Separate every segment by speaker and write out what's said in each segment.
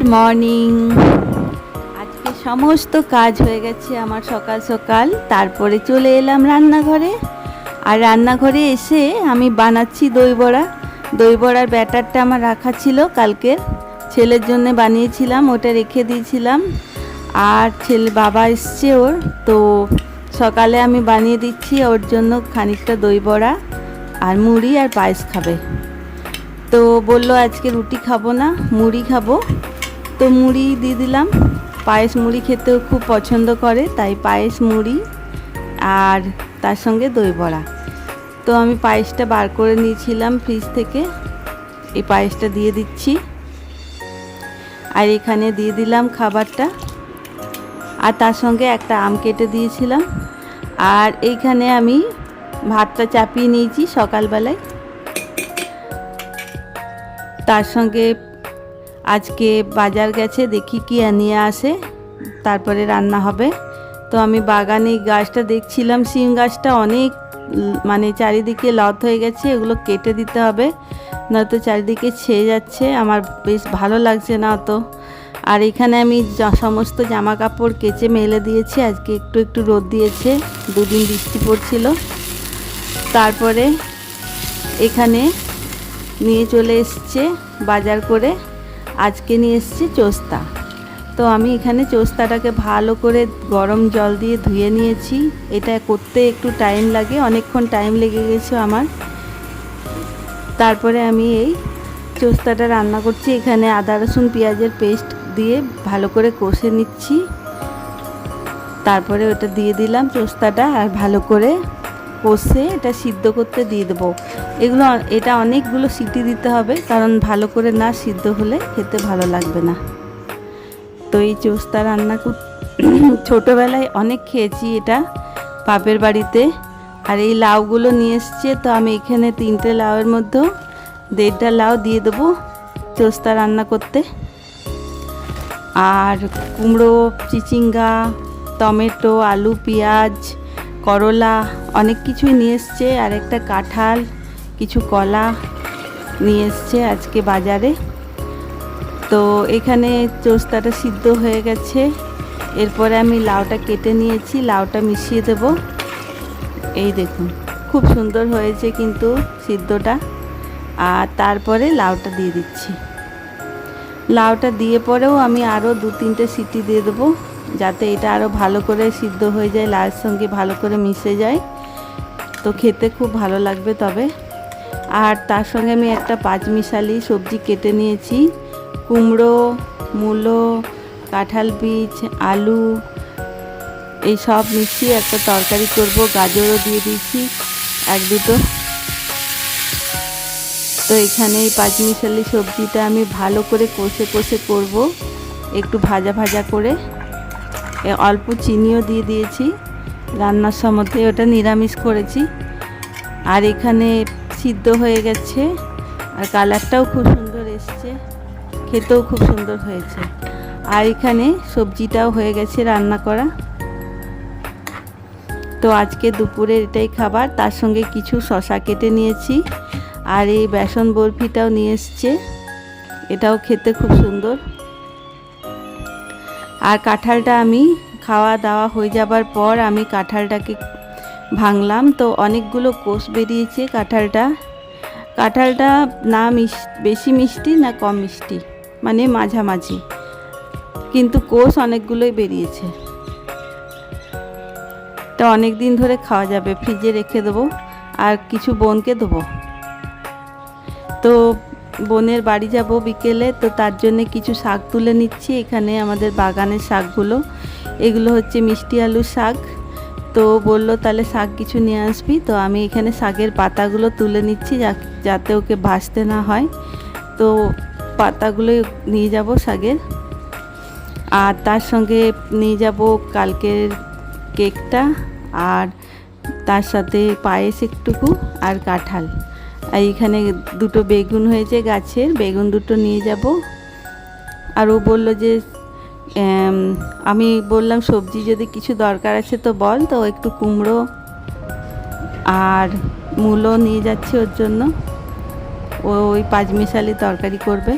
Speaker 1: Good morning. আজকে সমস্ত কাজ হয়ে গেছে আমার সকাল সকাল। তারপরে চলে এলাম রান্নাঘরে। আর রান্নাঘরে এসে আমি বানাচ্ছি দই বড়া। দই বড়ার ব্যাটারটা আমার রাখা ছিল কালকের, ছেলের জন্য বানিয়েছিলাম, ওটা রেখে দিয়েছিলাম। আর বাবা এসছে ওর, তো সকালে আমি বানিয়ে দিচ্ছি ওর জন্য খানিকটা দই বড়া আর মুড়ি আর পায়েস খাবে। তো বললো আজকে রুটি খাবো না, মুড়ি খাবো, তো মুড়ি দিয়ে দিলাম। পায়েস মুড়ি খেতেও খুব পছন্দ করে, তাই পায়েস মুড়ি আর তার সঙ্গে দই বড়া। তো আমি পায়েসটা বার করে নিয়েছিলাম ফ্রিজ থেকে, এই পায়েসটা দিয়ে দিচ্ছি। আর এখানে দিয়ে দিলাম খাবারটা, আর তার সঙ্গে একটা আম কেটে দিয়েছিলাম। আর এইখানে আমি ভাতটা চাপিয়ে নিয়েছি সকালবেলায়। তার সঙ্গে আজকে বাজার গেছে, দেখি কি নিয়ে আসে, তারপরে রান্না হবে। তো আমি বাগানে গাছটা দেখছিলাম, সিম গাছটা অনেক মানে চারিদিকে লত হয়ে গেছে, এগুলো কেটে দিতে হবে, নয়তো চারিদিকে ছেয়ে যাচ্ছে, আমার বেশ ভালো লাগছে না অত। আর এখানে আমি সমস্ত জামা কাপড় কেচে মেলে দিয়েছি, আজকে একটু একটু রোদ দিয়েছে, দুদিন বৃষ্টি পড়ছিল। তারপরে এখানে নিয়ে চলে এসছে বাজার করে, আজকে নিয়ে এসছে চোস্তা। তো আমি এখানে চোস্তাটাকে ভালো করে গরম জল দিয়ে ধুয়ে নিয়েছি। এটা করতে একটু টাইম লাগে, অনেকক্ষণ টাইম লেগে গেছে আমার। তারপরে আমি এই চোস্তাটা রান্না করছি। এখানে আদা রসুন পেঁয়াজের পেস্ট দিয়ে ভালো করে কষে নিচ্ছি। তারপরে ওটা দিয়ে দিলাম চোস্তাটা, আর ভালো করে কষে এটা সিদ্ধ করতে দিয়ে দেবো। এটা অনেকগুলো সিটি দিতে হবে, কারণ ভালো করে না সিদ্ধ হলে খেতে ভালো লাগবে না। তো এই চোস্তা রান্না ছোটোবেলায় অনেক খেয়েছি এটা বাপের বাড়িতে। আর এই লাউগুলো নিয়ে এসছে, তো আমি এখানে 3টে লাউয়ের মধ্যে 1.5টা লাউ দিয়ে দেবো চোস্তা রান্না করতে। আর কুমড়ো, চিচিঙ্গা, টমেটো, আলু, পেঁয়াজ, করলা অনেক কিছুই নিয়ে এসছে, আর একটা কাঁঠাল, কিছু কলা নিয়ে এসছে আজকে বাজারে। তো এখানে চোস্তাটা সিদ্ধ হয়ে গেছে, এরপরে আমি লাউটা কেটে নিয়েছি, লাউটা মিশিয়ে দেব। এই দেখুন খুব সুন্দর হয়েছে কিন্তু সিদ্ধটা। আর তারপরে লাউটা দিয়ে দিচ্ছি। লাউটা দিয়ে পরেও আমি আরও 2-3টে সিটি দিয়ে দেবো, যাতে এটা আরও ভালো করে সিদ্ধ হয়ে যায়, লাউয়ের সঙ্গে ভালো করে মিশে যায়, তো খেতে খুব ভালো লাগবে তবে। আর তার সঙ্গে আমি একটা 5মিশালি সবজি কেটে নিয়েছি, কুমড়ো, মূলো, কাঁঠাল বীজ, আলু, এই সব মিশিয়ে একটা তরকারি করব। গাজরও দিয়ে দিয়েছি 1-2টো। তো এখানে এই 5মিশালি সবজিটা আমি ভালো করে কষে কষে করব, একটু ভাজা ভাজা করে। অল্প চিনিও দিয়ে দিয়েছি রান্নার সময়, ওটা নিরামিষ করেছি। আর এখানে সিদ্ধ হয়ে গেছে, আর কালারটাও খুব সুন্দর এসছে, খেতেও খুব সুন্দর হয়েছে। আর এখানে সবজিটাও হয়ে গেছে রান্না করা। তো আজকে দুপুরে এটাই খাবার। তার সঙ্গে কিছু শসা কেটে নিয়েছি, আর এই বেসন বরফিটাও নিয়ে এসছে, এটাও খেতে খুব সুন্দর। আর কাঁঠালটা আমি খাওয়া দাওয়া হয়ে যাবার পর আমি কাঁঠালটাকে ভাঙলাম, তো অনেকগুলো কোষ বেরিয়েছে কাঁঠালটা না বেশি মিষ্টি না কম মিষ্টি, মানে মাঝামাঝি, কিন্তু কোষ অনেকগুলোই বেরিয়েছে। তো অনেক দিন ধরে খাওয়া যাবে, ফ্রিজে রেখে দেবো, আর কিছু বোনকে দেবো। তো বোনের বাড়ি যাব বিকেলে, তো তার জন্যে কিছু শাক তুলে নিচ্ছি। এখানে আমাদের বাগানের শাকগুলো, এগুলো হচ্ছে মিষ্টি আলুর শাক। তো বললো তাহলে শাক কিছু নিয়ে আসবি, তো আমি এখানে শাকের পাতাগুলো তুলে নিচ্ছি যাতে ওকে ভাজতে না হয়। তো পাতাগুলো নিয়ে যাব শাকের। আর তার সঙ্গে নিয়ে যাব কালকের কেকটা, আর তার সাথে পায়েস একটুকু, আর কাঁঠাল। আর এখানে 2টো বেগুন হয়েছে গাছের, বেগুন 2টো নিয়ে যাব। আর ও বললো যে আমি বললাম সবজি যদি কিছু দরকার আছে তো বল, তো একটু কুমড়ো আর মূলো নিয়ে যাচ্ছি ওর জন্য, ও ওই 5মিশালি তরকারি করবে।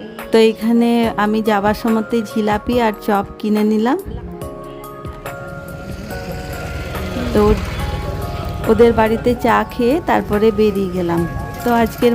Speaker 1: এই তো এখানে আমি যাবার সময়তে জিলাপি আর চপ কিনে নিলাম। তো ওদের বাড়িতে চা খেয়ে তারপরে বেরিয়ে গেলাম। তো আজকের